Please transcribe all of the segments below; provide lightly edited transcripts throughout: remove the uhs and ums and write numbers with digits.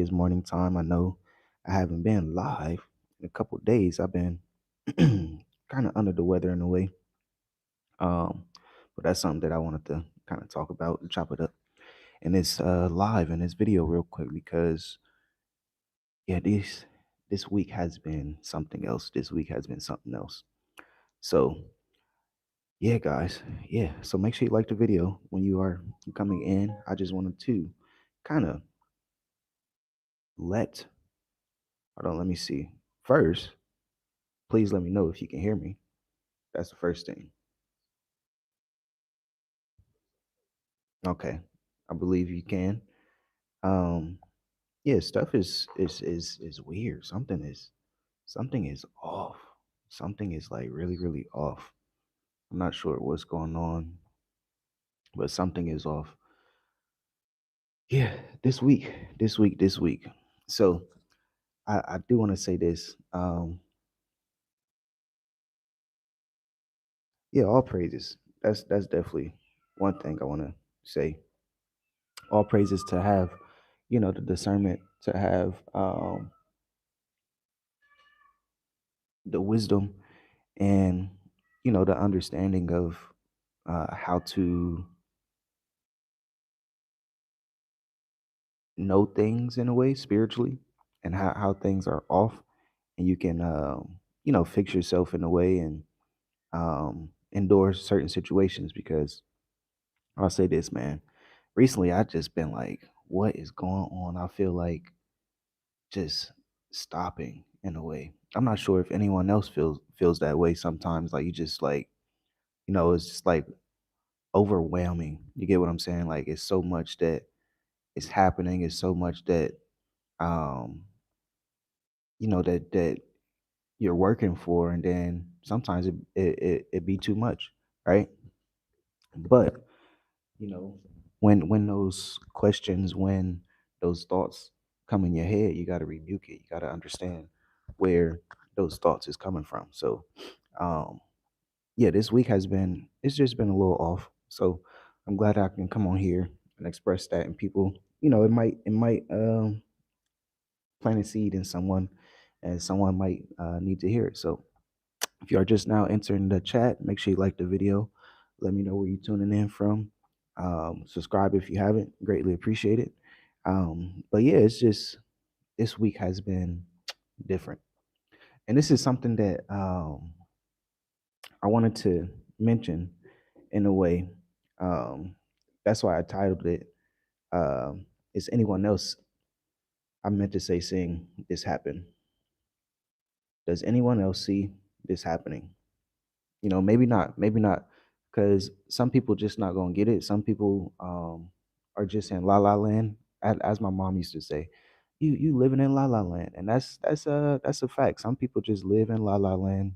It's morning time. I know I haven't been live in a couple days. I've been kind of under the weather in a way. Um, but that's something that I wanted to kind of talk about and chop it up. And it's live in this video real quick because yeah, this week has been something else. This week has been something else. So yeah, guys. Yeah. So make sure you like the video when you are coming in. I just wanted to kind of let hold on, let me see. First, please let me know if you can hear me. That's the first thing. Okay. I believe you can. Um yeah, stuff is weird. Something is off. Something is like really off. I'm not sure what's going on, but something is off. Yeah, this week. So I do want to say this. Yeah, all praises. That's definitely one thing I want to say. All praises to have, the discernment, to have the wisdom and the understanding of how to know things in a way spiritually, and how things are off, and you can fix yourself in a way and endure certain situations. Because I'll say this, man, recently I just been like, what is going on? I feel like just stopping in a way. I'm not sure if anyone else feels that way sometimes. Like, you just like, it's just like overwhelming. You get what I'm saying? Like, it's so much that is happening. It's so much that um that you're working for, and then sometimes it be too much, right? But you know when those questions, when those thoughts come in your head, you got to rebuke it. You got to understand where those thoughts is coming from. So um yeah, this week has been, it's just been a little off. So I'm glad I can come on here and express that, and people, it might plant a seed in someone, and someone might need to hear it. So if you are just now entering the chat, make sure you like the video. Let me know where you're tuning in from. Subscribe if you haven't. Greatly appreciate it. But yeah, it's just, this week has been different, and this is something that I wanted to mention in a way. Um, that's why I titled it. Is anyone else? I meant to say, seeing this happen. Does anyone else see this happening? Maybe not, because some people just not gonna get it. Some people are just in la la land, as my mom used to say. You living in la la land, and that's a fact. Some people just live in la la land.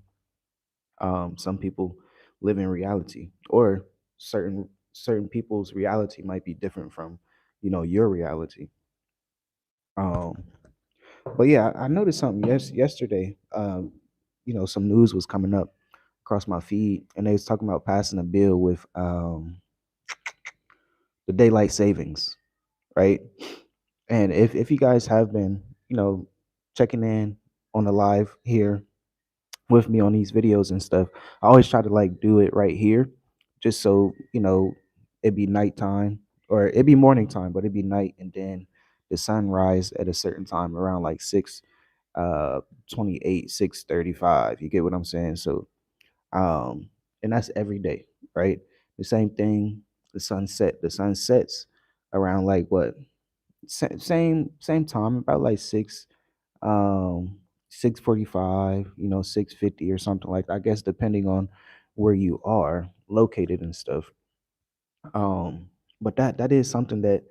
Some people live in reality, or certain people's reality might be different from your reality. Um, but yeah, I noticed something yesterday. Some news was coming up across my feed, and they was talking about passing a bill with the daylight savings, right? And if you guys have been, checking in on the live here with me on these videos and stuff, I always try to like do it right here, just so it'd be nighttime, or it'd be morning time, but it'd be night, and then the sunrise at a certain time around like 6 28, 6:35. You get what I'm saying? So and that's every day, right? The same thing. The sun sets around like what, same time, about like 6:45, 6:50 or something like that, I guess, depending on where you are located and stuff. But that is something that,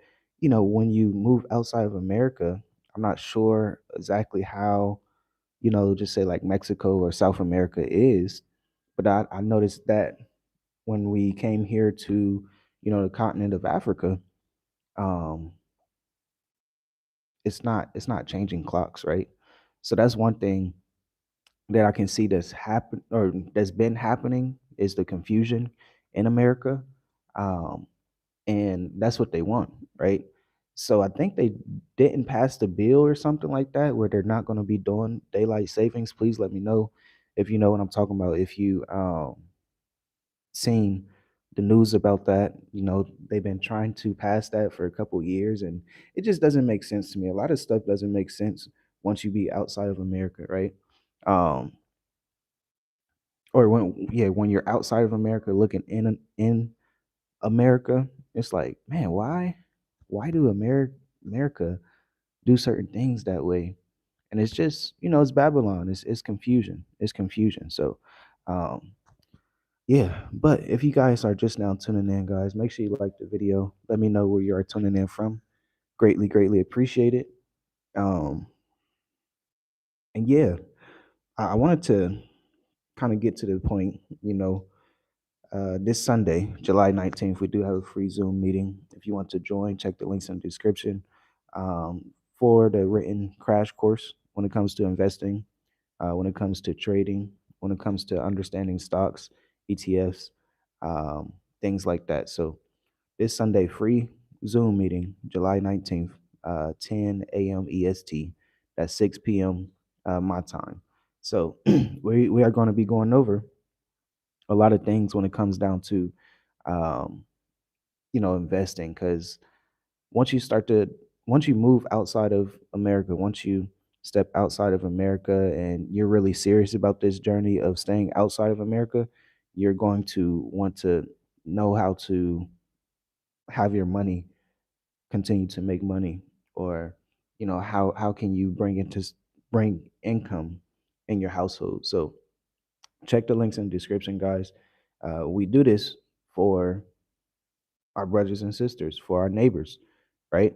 when you move outside of America, I'm not sure exactly how, just say like Mexico or South America is, but I noticed that when we came here to, the continent of Africa, um, it's not changing clocks, right? So that's one thing that I can see that's happened, or that's been happening, is the confusion in America. Um, and that's what they want, right? So I think they didn't pass the bill or something like that where they're not going to be doing daylight savings. Please let me know if you know what I'm talking about. If you seen the news about that, they've been trying to pass that for a couple years, and it just doesn't make sense to me. A lot of stuff doesn't make sense once you be outside of America, right? Um, or when you're outside of America looking in America, it's like, man, why do America do certain things that way? And it's just, it's Babylon. It's confusion. It's confusion. So, um, yeah. But if you guys are just now tuning in, guys, make sure you like the video. Let me know where you are tuning in from. Greatly, greatly appreciate it. Um, and yeah, I wanted to kind of get to the point. This Sunday, July 19th, we do have a free Zoom meeting. If you want to join, check the links in the description um, for the written crash course when it comes to investing, when it comes to trading, when it comes to understanding stocks, ETFs, um, things like that. So this Sunday, free Zoom meeting, July 19th, 10 a.m. EST. That's 6 p.m. My time. So we are going to be going over a lot of things when it comes down to um, investing, because once you start to once you move outside of America, once you step outside of America and you're really serious about this journey of staying outside of America, you're going to want to know how to have your money continue to make money, or how can you bring income in your household. So check the links in the description, guys. We do this for our brothers and sisters, for our neighbors, right?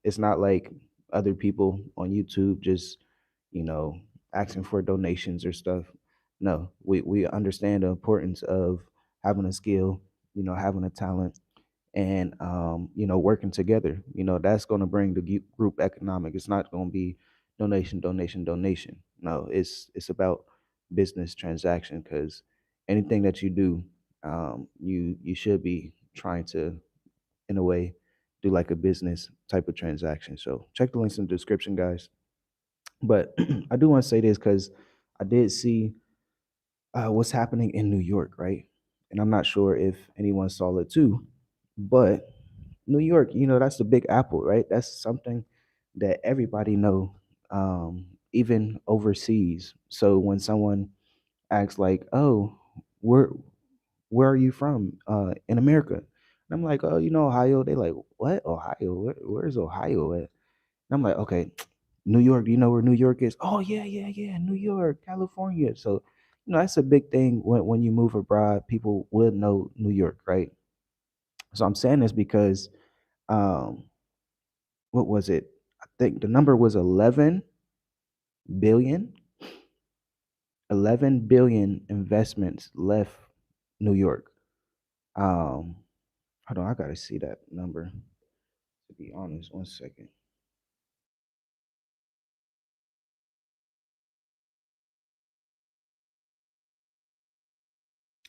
It's not like other people on YouTube just, you know, asking for donations or stuff. No, we understand the importance of having a skill, having a talent, and working together. That's going to bring the group economic. It's not going to be donation, donation, donation. No, it's about business transaction, because anything that you do, you should be trying to, in a way, do like a business type of transaction. So check the links in the description, guys. But I do want to say this because I did see what's happening in New York, right? And I'm not sure if anyone saw it too, but New York, that's the Big Apple, right? That's something that everybody know, even overseas. So when someone asks like, "Oh, where where are you from in America?" And I'm like, "Oh, Ohio." They like, "What? Ohio? Where's Ohio at?" And I'm like, "Okay, New York. Do you know where New York is?" "Oh, yeah, yeah, yeah, New York, California." So, that's a big thing when you move abroad. People will know New York, right? So I'm saying this because, um, what was it? I think the number was 11 billion. 11 billion investments left New York. Um, Hold on, I gotta see that number. To be honest, 1 second.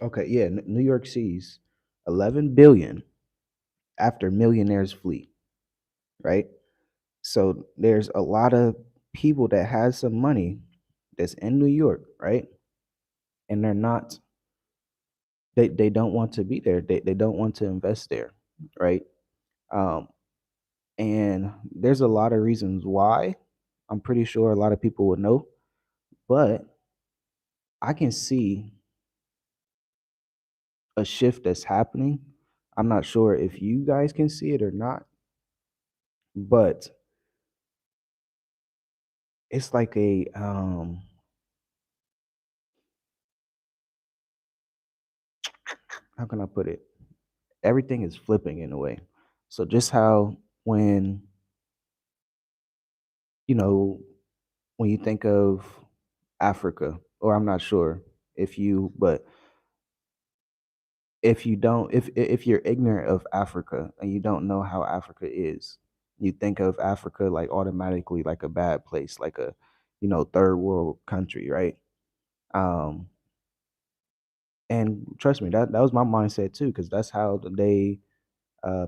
Okay, yeah, New York sees 11 billion after millionaires flee, right? So there's a lot of people that has some money that's in New York, right? And they don't want to be there. They don't want to invest there, right? Um, and there's a lot of reasons why. I'm pretty sure a lot of people would know, but I can see a shift that's happening. I'm not sure if you guys can see it or not, but it's like how can I put it? Everything is flipping in a way. So just how when, you know, when you think of Africa, or I'm not sure if you, but if you don't, if you're ignorant of Africa and you don't know how Africa is, you think of Africa like automatically like a bad place, like a, third world country, right? Um, and trust me, that was my mindset too, because that's how they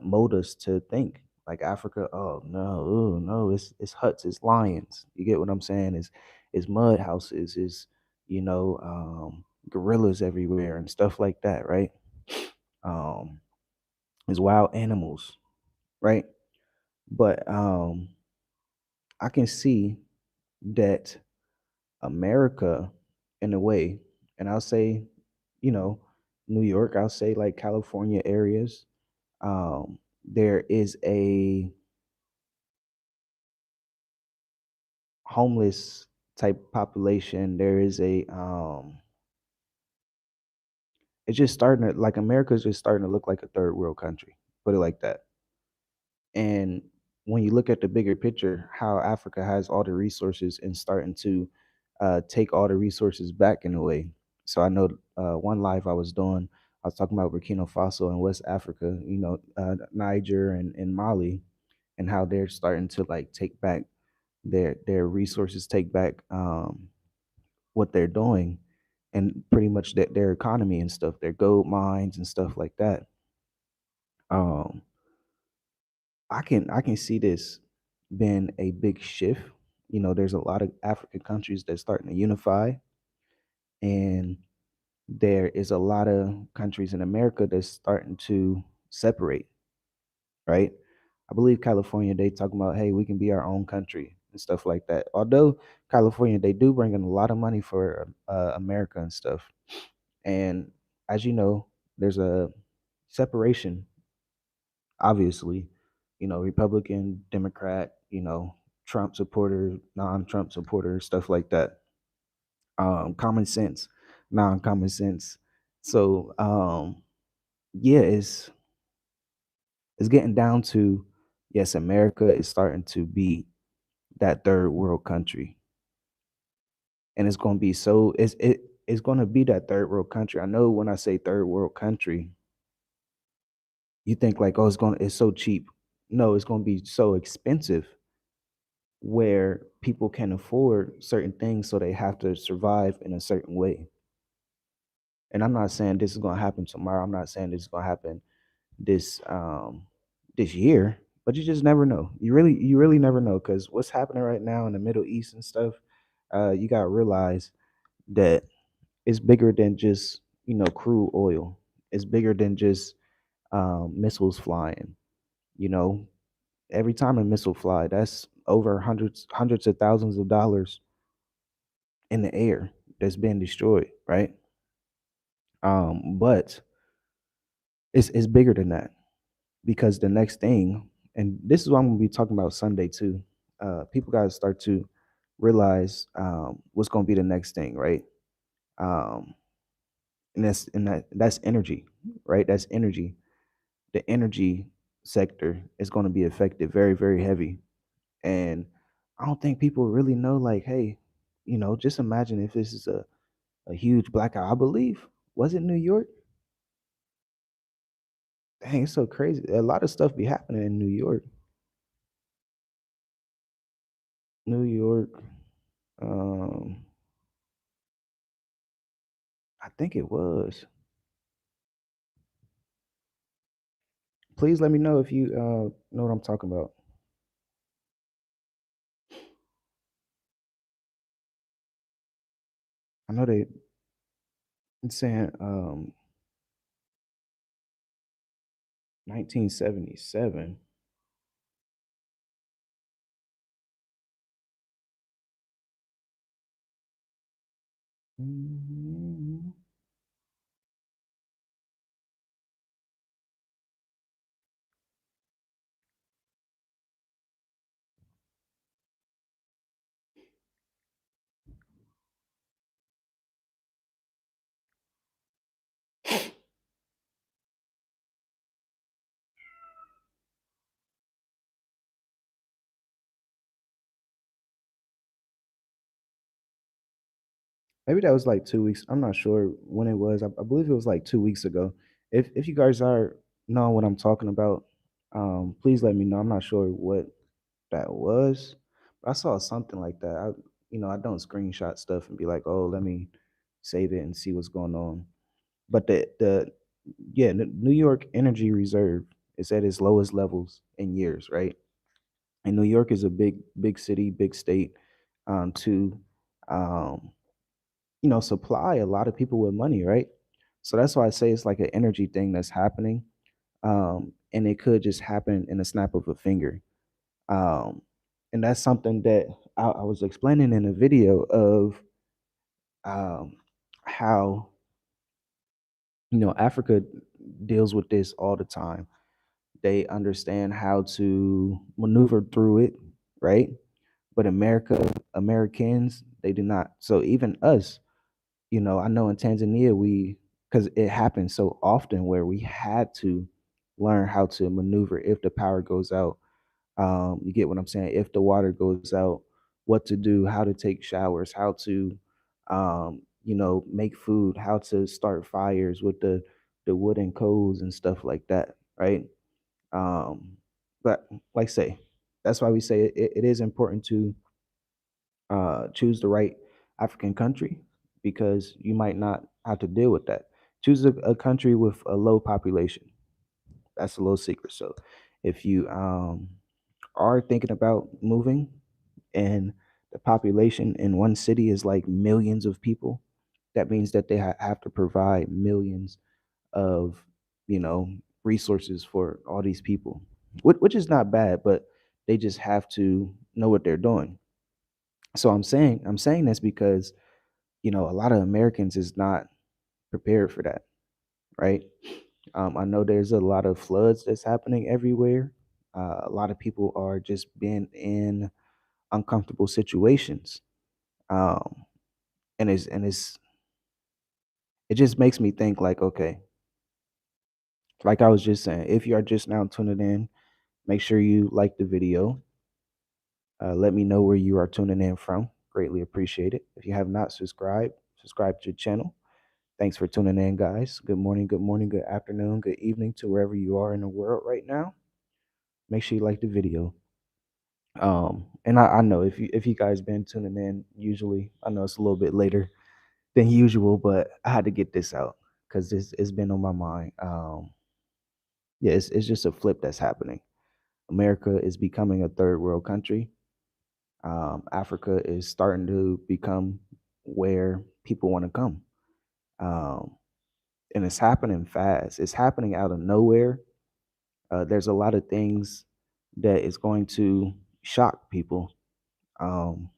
mold us to think. Like Africa, oh no, ooh, no, it's huts, it's lions. You get what I'm saying? It's mud houses, is gorillas everywhere and stuff like that, right? Um, it's wild animals, right? But I can see that America, in a way, and I'll say, you know, New York, I'll say like California areas, there is a homeless type population. There is a it's just starting to, like, America's just starting to look like a third world country. Put it like that. And when you look at the bigger picture, how Africa has all the resources and starting to take all the resources back in a way. So I know one live I was doing, I was talking about Burkina Faso and West Africa, Niger and Mali, and how they're starting to like take back their resources, take back what they're doing, and pretty much their economy and stuff, their gold mines and stuff like that. Um, I can see this being a big shift. There's a lot of African countries that's starting to unify, and there is a lot of countries in America that's starting to separate, right? I believe California, they talking about, hey, we can be our own country and stuff like that. Although California, they do bring in a lot of money for America and stuff. And as you know, there's a separation, obviously, Republican, Democrat, Trump supporter, non-Trump supporter, stuff like that. Common sense, non-common sense. So yeah, it's getting down to, yes, America is starting to be that third world country, and it's going to be so it's going to be that third world country. I know when I say third world country, you think like, oh, it's so cheap. No, it's going to be so expensive where people can afford certain things, so they have to survive in a certain way. And I'm not saying this is going to happen tomorrow. I'm not saying this is going to happen this year, but you just never know. You really never know, cuz what's happening right now in the Middle East and stuff, you got to realize that it's bigger than just, crude oil. It's bigger than just missiles flying, you know. Every time a missile fly, that's over hundreds of thousands of dollars in the air that's been destroyed, right? But it's bigger than that, because the next thing, and this is what I'm gonna be talking about Sunday too. People gotta start to realize what's gonna be the next thing, right? Um, and that's energy, right? That's energy. The energy sector is going to be affected very, very heavy, and I don't think people really know. Like, hey, just imagine if this is a huge blackout. I believe, was it New York? Dang, it's so crazy. A lot of stuff be happening in New York. New York. Um, I think it was. Please let me know if you know what I'm talking about. I know they it's saying 1977. Mhm. Maybe that was like 2 weeks. I'm not sure when it was. I believe it was like 2 weeks ago. If you guys are knowing what I'm talking about, please let me know. I'm not sure what that was. But I saw something like that. I don't screenshot stuff and be like, oh, let me save it and see what's going on. But the yeah, the New York Energy Reserve It's at its lowest levels in years, right? And New York is a big city, big state, to um, supply a lot of people with money, right? So that's why I say it's like an energy thing that's happening, and it could just happen in a snap of a finger. Um, and that's something that I was explaining in a video of, um, how Africa deals with this all the time. They understand how to maneuver through it, right? But Americans, they do not. So even us, I know in Tanzania, because it happens so often where we had to learn how to maneuver if the power goes out. You get what I'm saying? If the water goes out, what to do, how to take showers, how to, make food, how to start fires with the wooden coals and stuff like that, right? Um, but like I say, that's why we say it is important to choose the right African country, because you might not have to deal with that. Choose a country with a low population. That's a little secret. So if you are thinking about moving and the population in one city is like millions of people, that means that they have to provide millions of, you know, resources for all these people, which is not bad, but they just have to know what they're doing. So I'm saying this because a lot of Americans is not prepared for that, right? I know there's a lot of floods that's happening everywhere. A lot of people are just being in uncomfortable situations, um, and it just makes me think like, okay, like I was just saying, if you are just now tuning in, make sure you like the video. Let me know where you are tuning in from. Greatly appreciate it. If you have not subscribed, subscribe to the channel. Thanks for tuning in, guys. Good morning, good afternoon, good evening to wherever you are in the world right now. Make sure you like the video. And I know if you guys been tuning in, usually I know it's a little bit later than usual, but I had to get this out because it's been on my mind. Yeah, it's just a flip that's happening. America is becoming a third world country. Africa is starting to become where people want to come. Um, and it's happening fast. It's happening out of nowhere. There's a lot of things that is going to shock people, um,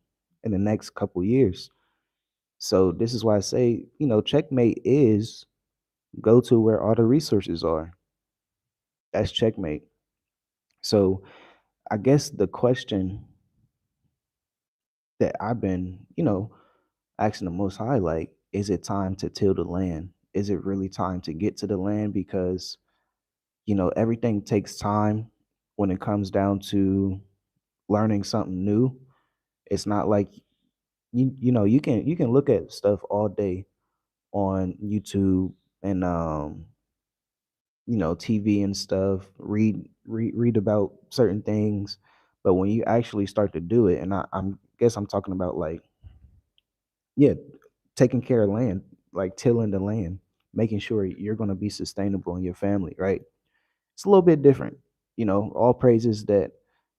in the next couple years. So this is why I say, checkmate is go to where all the resources are. That's checkmate. So I guess the question that I've been, asking the Most High, like, is it time to till the land? Is it really time to get to the land? Because everything takes time when it comes down to learning something new. It's not like you can look at stuff all day on YouTube and TV and stuff, read about certain things, but when you actually start to do it, and I'm guess I'm talking about like, yeah, taking care of land, like tilling the land, making sure you're going to be sustainable in your family, right? It's a little bit different. All praises that,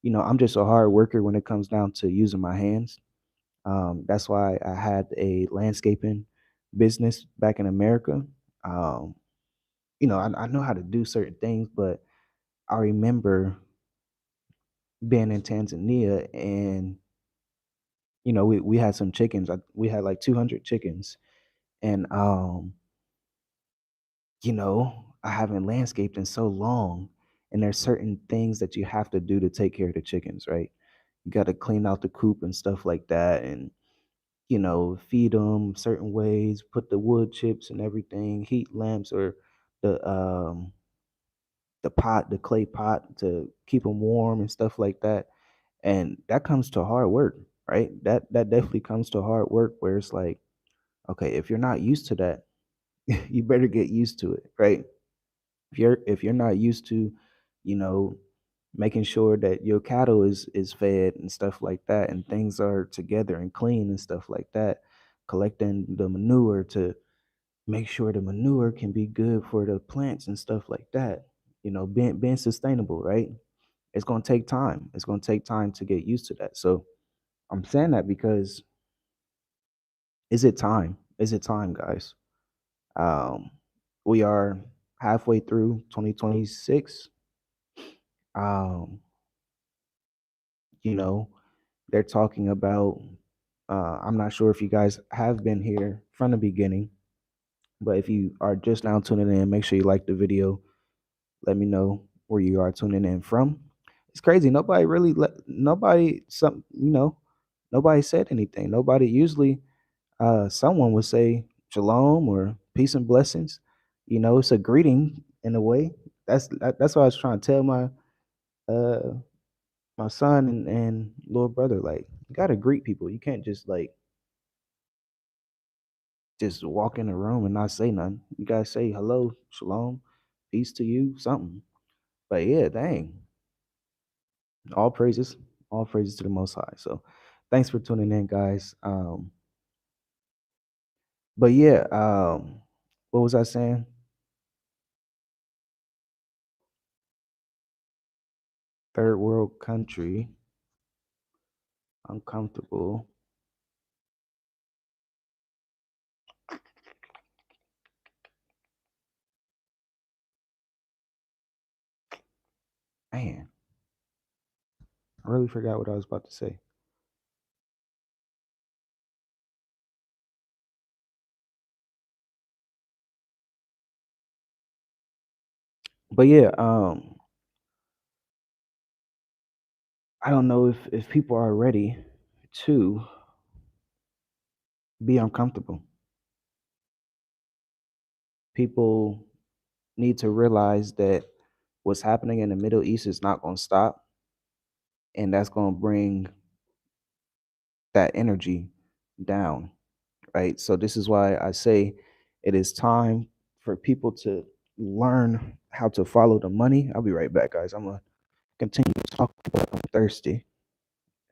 I'm just a hard worker when it comes down to using my hands. That's why I had a landscaping business back in America. Um, I know how to do certain things, but I remember being in Tanzania, and we had some chickens. We had like 200 chickens, and I haven't landscaped in so long, and there's certain things that you have to do to take care of the chickens, right? You got to clean out the coop and stuff like that, and feed them certain ways, put the wood chips and everything, heat lamps, or the um the clay pot to keep them warm and stuff like that. And that comes to hard work, right? That definitely comes to hard work where it's like, okay, if you're not used to that, you better get used to it, right? If you're not used to, you know, making sure that your cattle is fed and stuff like that, and things are together and clean and stuff like that, collecting the manure to make sure the manure can be good for the plants and stuff like that. being sustainable, right? It's going to take time. It's going to take time to get used to that. So I'm saying that because is it time? Is it time, guys? Um, we are halfway through 2026. Um, you know, they're talking about. I'm not sure if you guys have been here from the beginning, but if you are just now tuning in, make sure you like the video. Let me know where you are tuning in from. It's crazy. Nobody, nobody said anything. Nobody, usually someone would say shalom or peace and blessings. It's a greeting in a way. That's what I was trying to tell uh my son and little brother. Like, you gotta greet people. You can't just walk in the room and not say nothing. You gotta say hello, shalom, peace to you, something. But yeah, dang. All praises, all praises to the most high. So thanks for tuning in, guys. But yeah, what was I saying? Third world country, uncomfortable. Man, I really forgot what I was about to say. But yeah, I don't know if people are ready to be uncomfortable. People need to realize that what's happening in the Middle East is not going to stop, and that's going to bring that energy down, right? So this is why I say it is time for people to learn how to follow the money. I'll be right back, guys. I'm gonna continue to talk, but I'm thirsty.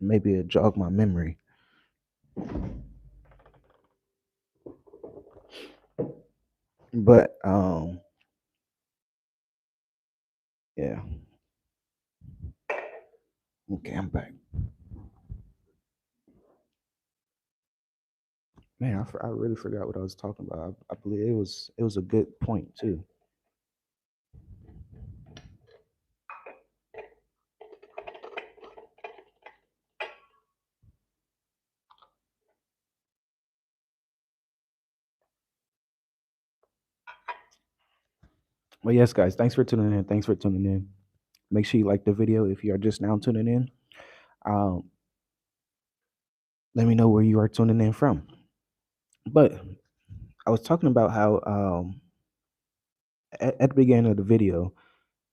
Maybe it'll jog my memory. But yeah. Okay, I'm back. Man, I really forgot what I was talking about. I believe it was a good point too. But yes, guys, thanks for tuning in. Thanks for tuning in. Make sure you like the video if you are just now tuning in. Um, Let me know where you are tuning in from. But I was talking about how at the beginning of the video,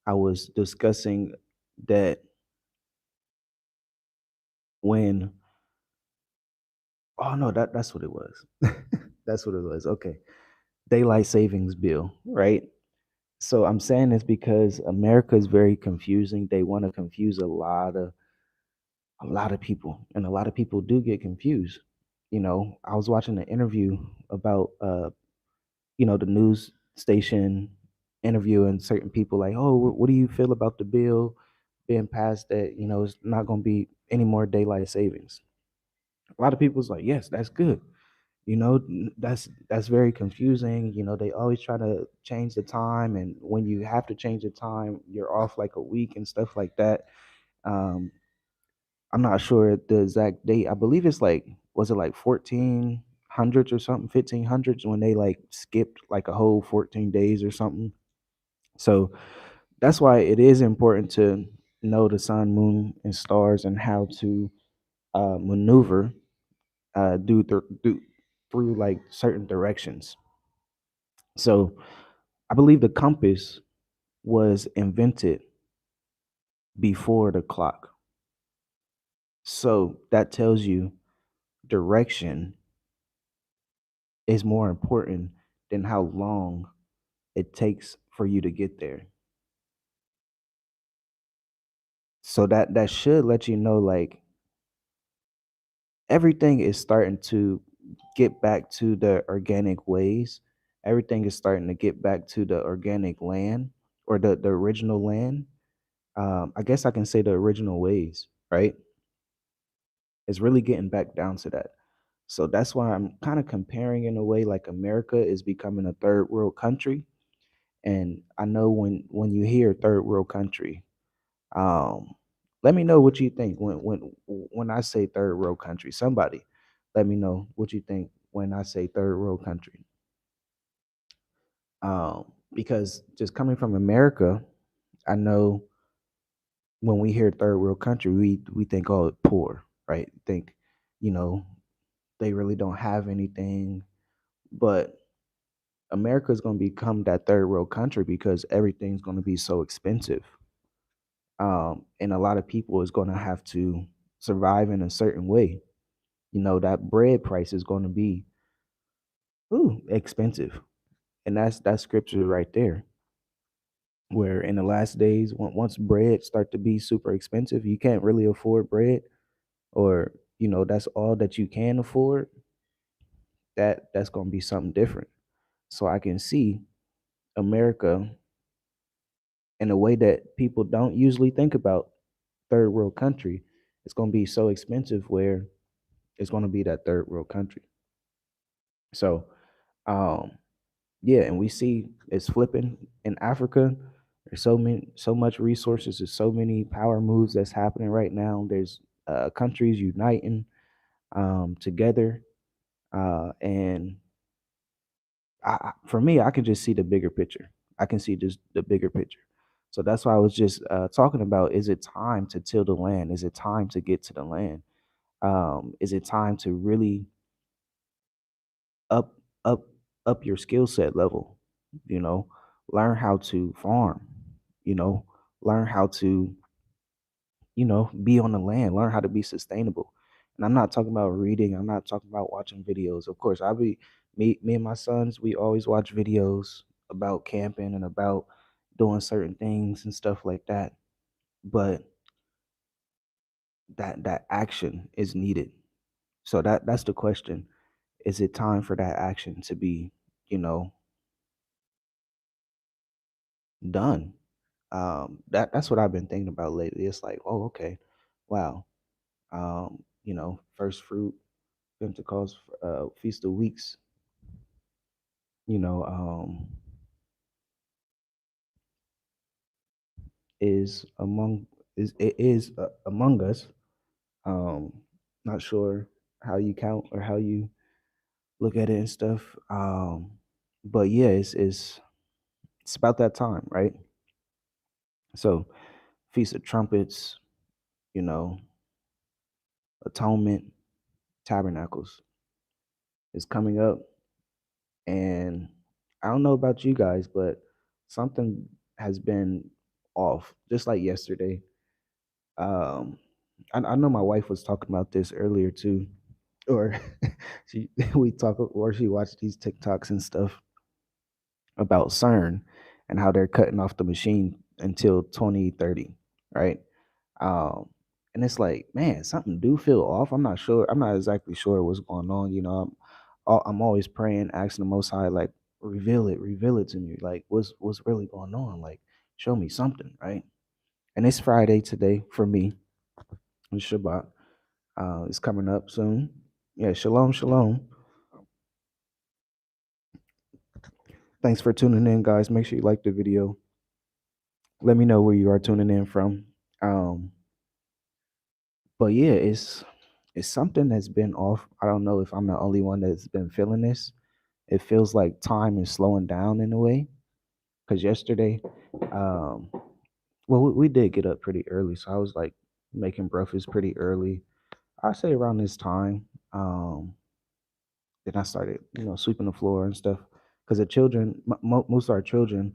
I was discussing that when oh no, that's what it was. That's what it was. Okay. Daylight savings bill, right? So I'm saying this because America is very confusing. They want to confuse a lot of people, and a lot of people do get confused. I was watching an interview about the news station interviewing certain people like, oh, what do you feel about the bill being passed that, it's not going to be any more daylight savings? A lot of people's like, yes, that's good. That's very confusing. They always try to change the time, and when you have to change the time, you're off like a week and stuff like that. Um, I'm not sure the exact date. I believe it's like, was it like 1400s or something, 1500s when they like skipped like a whole 14 days or something. So that's why it is important to know the sun, moon, and stars and how to maneuver through like certain directions. So I believe the compass was invented before the clock. So that tells you direction is more important than how long it takes for you to get there. So that should let you know like everything is starting to get back to the organic ways. Everything is starting to get back to the organic land or the original land, I guess I can say the original ways, right? It's really getting back down to that. So that's why I'm kind of comparing in a way like America is becoming a third world country. And I know when you hear third world country, um, let me know what you think when I say third world country. Somebody, let me know what you think when I say third world country. Because just coming from America, I know when we hear third world country, we think, oh, poor, right? Think, you know, they really don't have anything. But America is going to become that third world country because everything's going to be so expensive, and a lot of people is going to have to survive in a certain way. That bread price is going to be expensive, and that's scripture right there. Where in the last days, once bread start to be super expensive, you can't really afford bread, or that's all that you can afford. That's going to be something different. So I can see America in a way that people don't usually think about third world country. It's going to be so expensive where it's going to be that third world country. So, um, yeah, and we see it's flipping in Africa. There's so much resources. There's so many power moves that's happening right now. There's countries uniting together, and for me, I can just see the bigger picture. I can see just the bigger picture. So that's why I was just talking about: is it time to till the land? Is it time to get to the land? Is it time to really up up up your skill set level? You know, learn how to farm. You know, learn how to be on the land. Learn how to be sustainable. And I'm not talking about reading. I'm not talking about watching videos. Of course, I be me and my sons. We always watch videos about camping and about doing certain things and stuff like that. But that action is needed. So that's the question. Is it time for that action to be, you know, done? That's what I've been thinking about lately. It's like, oh, okay, wow. First fruit, Pentecost, Feast of Weeks, you know, is among is it is among us. Um, Not sure how you count or how you look at it and stuff. But yeah, it's about that time, right? So Feast of Trumpets, you know, Atonement, Tabernacles is coming up, and I don't know about you guys, but something has been off. Just like yesterday, um, I know my wife was talking about this earlier too, or she we talk or she watched these TikToks and stuff about CERN and how they're cutting off the machine until 2030, right? Um, and it's like, man, something do feel off. I'm not sure. I'm not exactly sure what's going on. I'm always praying, asking the Most High, like, reveal it to me. Like, what's really going on? Like, show me something, right? And it's Friday today for me. It's Shabbat. It's coming up soon. Yeah, shalom, shalom. Thanks for tuning in, guys. Make sure you like the video. Let me know where you are tuning in from. Um, but yeah, it's something that's been off. I don't know if I'm the only one that's been feeling this. It feels like time is slowing down in a way. Because yesterday, um, well, we did get up pretty early, so I was like making breakfast pretty early. I say around this time. Then I started, sweeping the floor and stuff. Because the children, most of our children,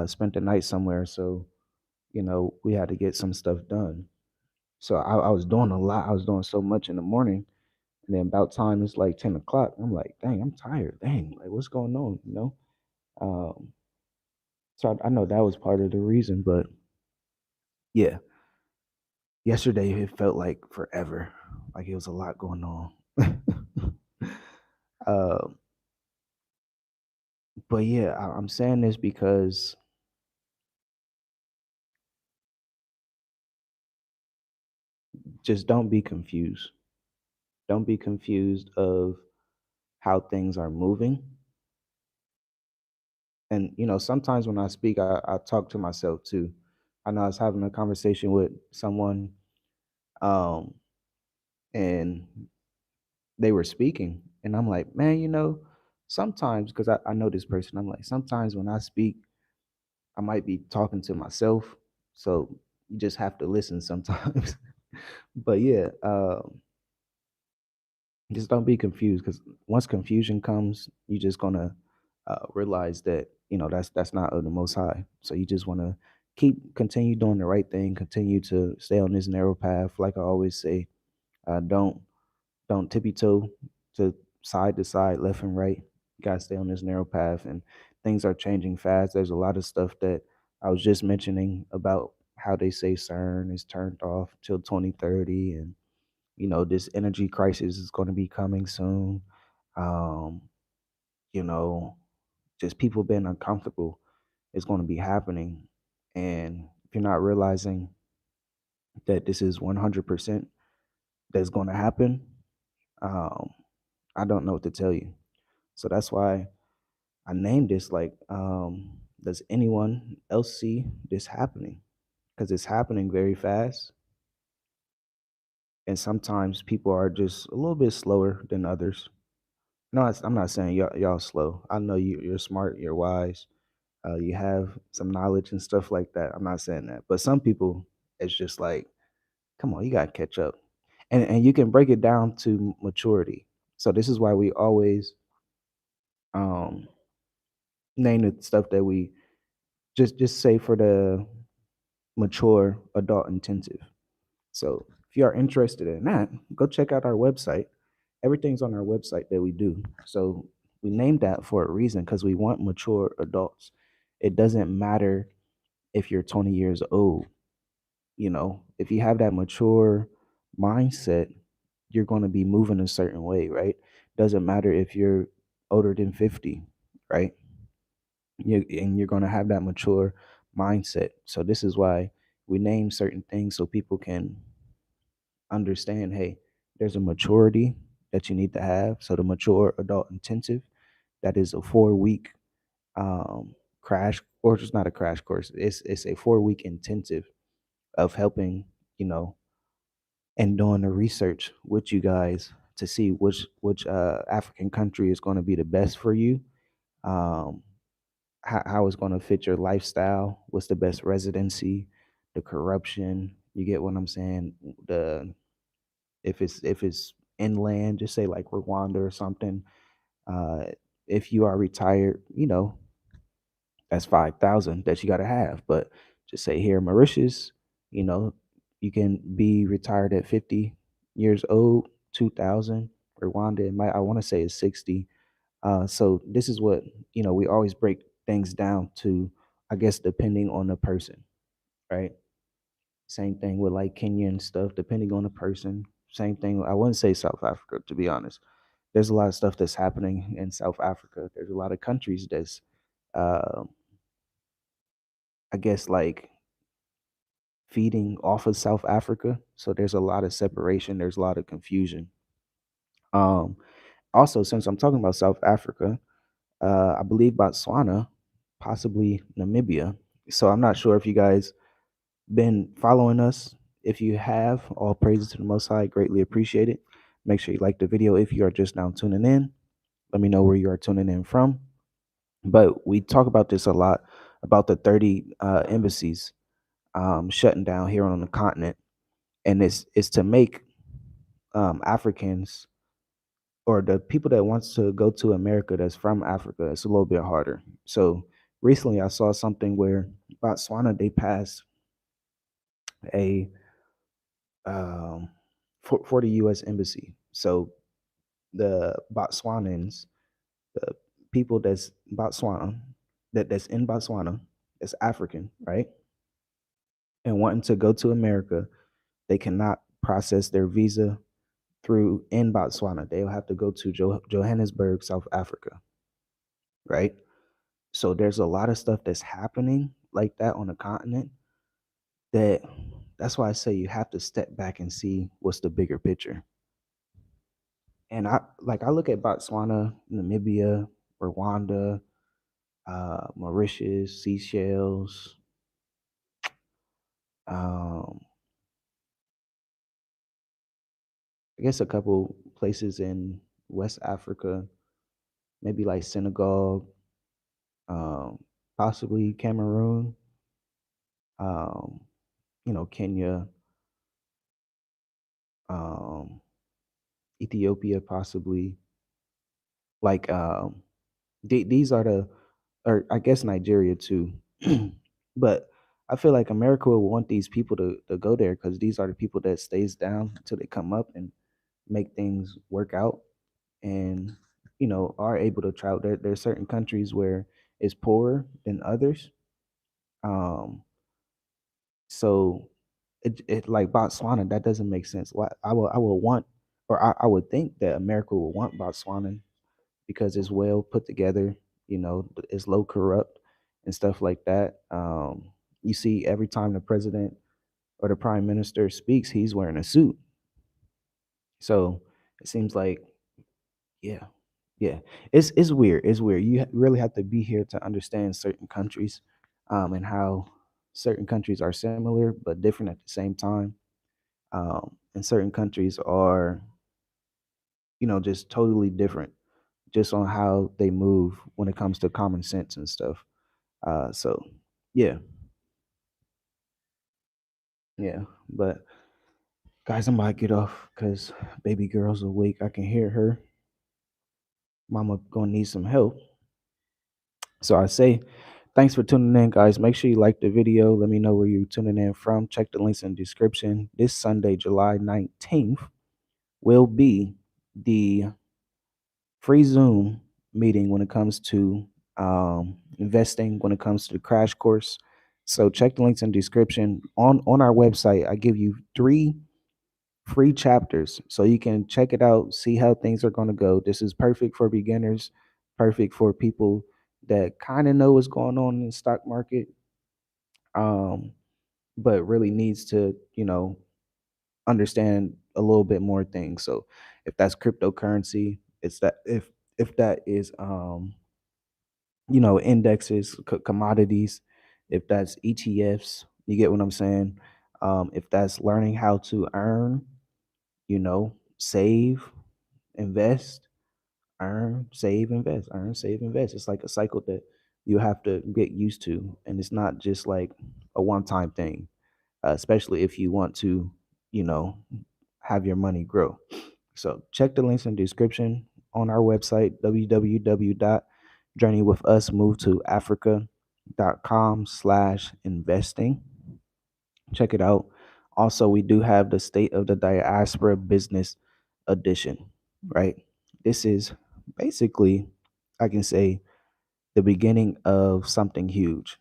spent the night somewhere, so we had to get some stuff done. So I was doing a lot. I was doing so much in the morning, and then about time it's like 10 o'clock. I'm like, dang, I'm tired. Dang, like what's going on? Um, so I know that was part of the reason, but yeah, yesterday it felt like forever. Like it was a lot going on. uh, but yeah, I'm saying this because just don't be confused. Don't be confused of how things are moving. And sometimes when I speak, I talk to myself too. I know I was having a conversation with someone, um, and they were speaking, and I'm like, man, sometimes because I know this person, I'm like, sometimes when I speak, I might be talking to myself. So you just have to listen sometimes. But yeah, just don't be confused because once confusion comes, you're just gonna realize that that's not of the Most High. So you just want to continue doing the right thing, continue to stay on this narrow path. Like I always say, don't tippy toe to side, left and right. You gotta stay on this narrow path, and things are changing fast. There's a lot of stuff that I was just mentioning about how they say CERN is turned off till 2030, and this energy crisis is going to be coming soon. Um, you know, just people being uncomfortable is going to be happening, and if you're not realizing that this is 100% that's going to happen, um, I don't know what to tell you. So that's why I named this like, does anyone else see this happening? Because it's happening very fast, and sometimes people are just a little bit slower than others. No, I'm not saying y'all slow. I know you're smart, you're wise, you have some knowledge and stuff like that. I'm not saying that, but some people, it's just like, come on, you gotta catch up, and you can break it down to maturity. So this is why we always um name the stuff that we just say for the mature adult intensive. So if you are interested in that, go check out our website. Everything's on our website that we do. So we named that for a reason because we want mature adults. It doesn't matter if you're 20 years old. If you have that mature mindset, you're going to be moving a certain way, right? Doesn't matter if you're older than 50, right? And you're going to have that mature mindset. So this is why we name certain things so people can understand, hey, there's a maturity that you need to have. So the mature adult intensive, that is a 4 week crash, or it's not a crash course. It's a 4 week intensive of helping, you know, and doing the research with you guys to see which African country is going to be the best for you. Um, how it's going to fit your lifestyle. What's the best residency? The corruption. You get what I'm saying? The if it's inland, just say like Rwanda or something. Uh, if you are retired, that's 5,000 that you got to have. But just say here, Mauritius, you know, you can be retired at 50 years old, 2,000. Rwanda, I want to say is 60. So this is what, we always break things down to, I guess, depending on the person, right? Same thing with like Kenya and stuff, depending on the person. Same thing. I wouldn't say South Africa, to be honest. There's a lot of stuff that's happening in South Africa. There's a lot of countries that's, uh, I guess, like feeding off of South Africa. So there's a lot of separation. There's a lot of confusion. Um, Also, since I'm talking about South Africa, I believe Botswana, possibly Namibia. So I'm not sure if you guys been following us. If you have, all praises to the Most High. Greatly appreciate it. Make sure you like the video if you are just now tuning in. Let me know where you are tuning in from. But we talk about this a lot about the 30 embassies shutting down here on the continent, and it's to make Africans or the people that wants to go to America that's from Africa. It's a little bit harder. So recently, I saw something where Botswana they passed a for the U.S. embassy. So the Botswanans, the people that's Botswana, that's in Botswana, that's African, right, and wanting to go to America, they cannot process their visa through in Botswana. They'll have to go to Johannesburg, South Africa, right? So there's a lot of stuff that's happening like that on the continent that that's why I say you have to step back and see what's the bigger picture. And I look at Botswana, Namibia, Rwanda, Mauritius, Seychelles, um, I guess a couple places in West Africa, maybe like Senegal, um, possibly Cameroon, um, Kenya, um, Ethiopia, possibly. Like these are or I guess Nigeria too. But I feel like America will want these people to go there because these are the people that stays down until they come up and make things work out, and are able to travel. There are certain countries where it's poorer than others. Um, so it like Botswana, that doesn't make sense. Why I will want, or I would think that America will want Botswana because it's well put together. It's low corrupt and stuff like that. You see, every time the president or the prime minister speaks, he's wearing a suit. So it seems like, yeah, yeah, it's weird. It's weird. You really have to be here to understand certain countries, and how certain countries are similar but different at the same time. And certain countries are, just totally different, just on how they move when it comes to common sense and stuff. So yeah, yeah. But guys, I'm about to get off because baby girl's awake. I can hear her. Mama gonna need some help. So I say thanks for tuning in, guys. Make sure you like the video. Let me know where you're tuning in from. Check the links in the description. This Sunday, July 19th, will be the free Zoom meeting when it comes to investing, when it comes to the crash course. So check the links in the description. On our website, I give you 3 free chapters so you can check it out, see how things are going to go. This is perfect for beginners, perfect for people that kind of know what's going on in the stock market, um, but really needs to, understand a little bit more things. So if that's cryptocurrency, it's that if that is indexes, commodities, if that's ETFs, you get what I'm saying? If that's learning how to earn, save, invest, earn, save, invest, earn, save, invest. It's like a cycle that you have to get used to, and it's not just like a one-time thing. Especially if you want to, you know, have your money grow. So check the links in the description on our website, www.journeywithusmovetoafrica.com/investing. Check it out. Also, we do have the State of the Diaspora Business Edition, right? This is basically, I can say, the beginning of something huge.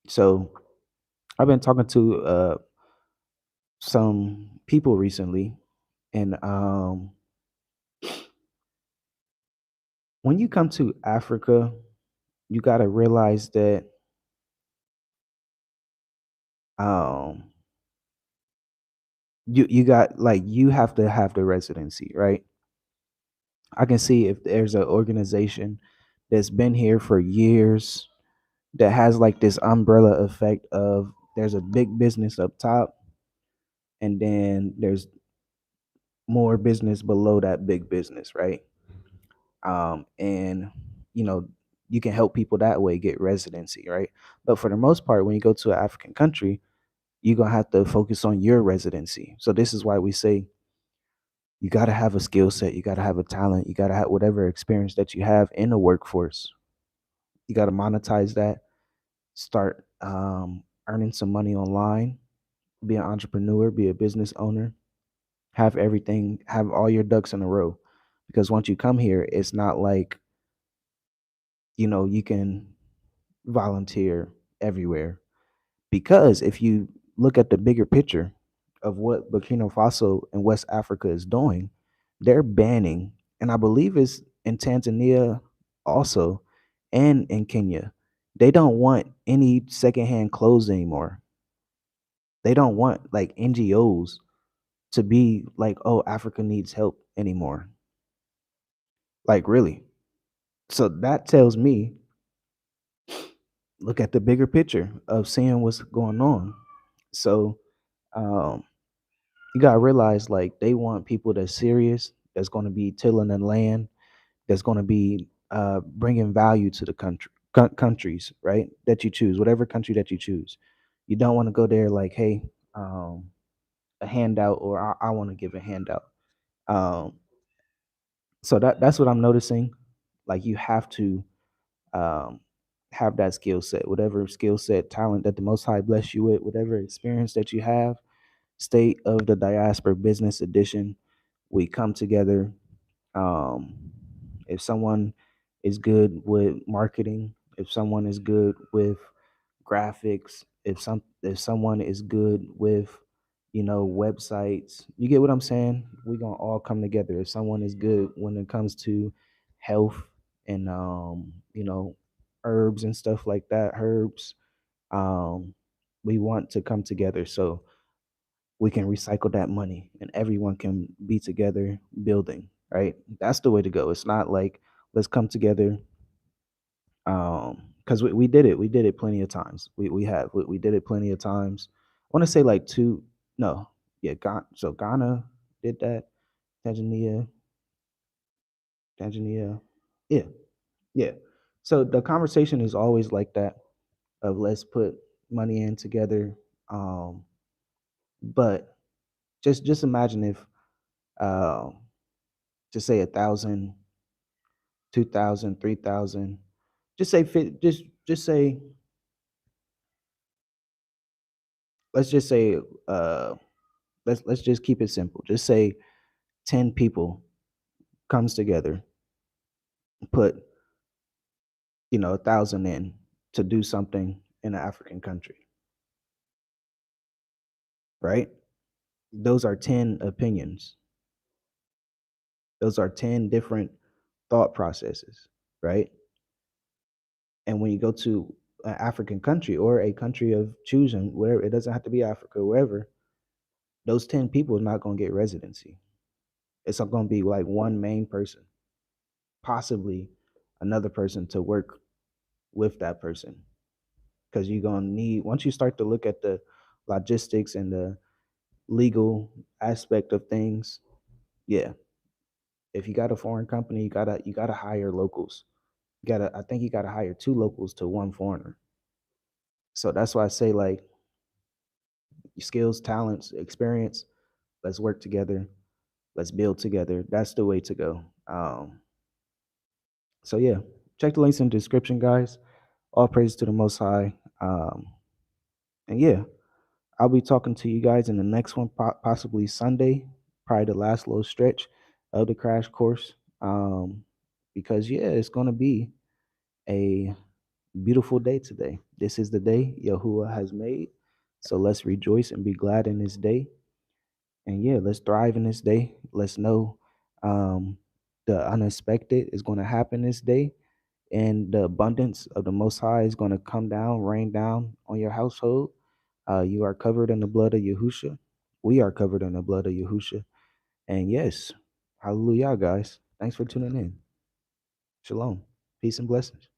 So I've been talking to some people recently, and when you come to Africa, you got to realize that um, you got, like, you have to have the residency, right? I can see if there's an organization that's been here for years that has like this umbrella effect of there's a big business up top, and then there's more business below that big business, right? And you know you can help people that way get residency, right? But for the most part, when you go to an African country, you're gonna have to focus on your residency. So this is why we say you got to have a skill set, you got to have a talent, you got to have whatever experience that you have in the workforce. You got to monetize that, start earning some money online, be an entrepreneur, be a business owner, have everything, have all your ducks in a row. Because once you come here, it's not like, you can volunteer everywhere. Because if you look at the bigger picture of what Burkina Faso and West Africa is doing, they're banning, and I believe it's in Tanzania also, and in Kenya. They don't want any secondhand clothes anymore. They don't want like NGOs to be like, oh, Africa needs help anymore. Like, really. So that tells me, look at the bigger picture of seeing what's going on. So um, you gotta realize, like, they want people that's serious, that's going to be tilling the land, that's going to be bringing value to the countries, right? That you choose, whatever country that you choose. You don't want to go there like, hey, um, a handout, or I want to give a handout. Um, so that's what I'm noticing. Like, you have to um, have that skill set, whatever skill set, talent that the Most High bless you with, whatever experience that you have. State of the Diaspora Business Edition. We come together. Um, if someone is good with marketing, if someone is good with graphics, if someone is good with, websites, you get what I'm saying? We're gonna all come together. If someone is good when it comes to health and herbs and stuff like that, herbs, um, we want to come together so we can recycle that money and everyone can be together building, right? That's the way to go. It's not like, let's come together, because we did it. We did it plenty of times. We did it plenty of times. I want to say like two, no, yeah, Ghana did that. Tanzania, Tanzania, yeah, yeah. So the conversation is always like that, of let's put money in together. Um, but just imagine if, uh, just say 1,000, 2,000, 3,000, just say just say, let's just say, uh let's just keep it simple. Just say 10 people comes together, put 1,000 in to do something in an African country, right? Those are 10 opinions. Those are 10 different thought processes, right? And when you go to an African country or a country of choosing, wherever, it doesn't have to be Africa, wherever, those 10 people are not going to get residency. It's not going to be like one main person, possibly another person to work with that person. Because you're going to need, once you start to look at the logistics and the legal aspect of things, yeah. If you got a foreign company, you gotta hire locals. I think you gotta hire two locals to one foreigner. So that's why I say, like, your skills, talents, experience, let's work together, let's build together. That's the way to go. So yeah, check the links in the description, guys. All praise to the Most High. And yeah, I'll be talking to you guys in the next one, possibly Sunday, probably the last little stretch of the crash course. Because yeah, it's gonna be a beautiful day today. This is the day Yahuwah has made. So let's rejoice and be glad in this day. And yeah, let's thrive in this day. Let's know um, the unexpected is going to happen this day, and the abundance of the Most High is going to come down, rain down on your household. You are covered in the blood of Yahusha. We are covered in the blood of Yahusha. And yes, hallelujah, guys. Thanks for tuning in. Shalom. Peace and blessings.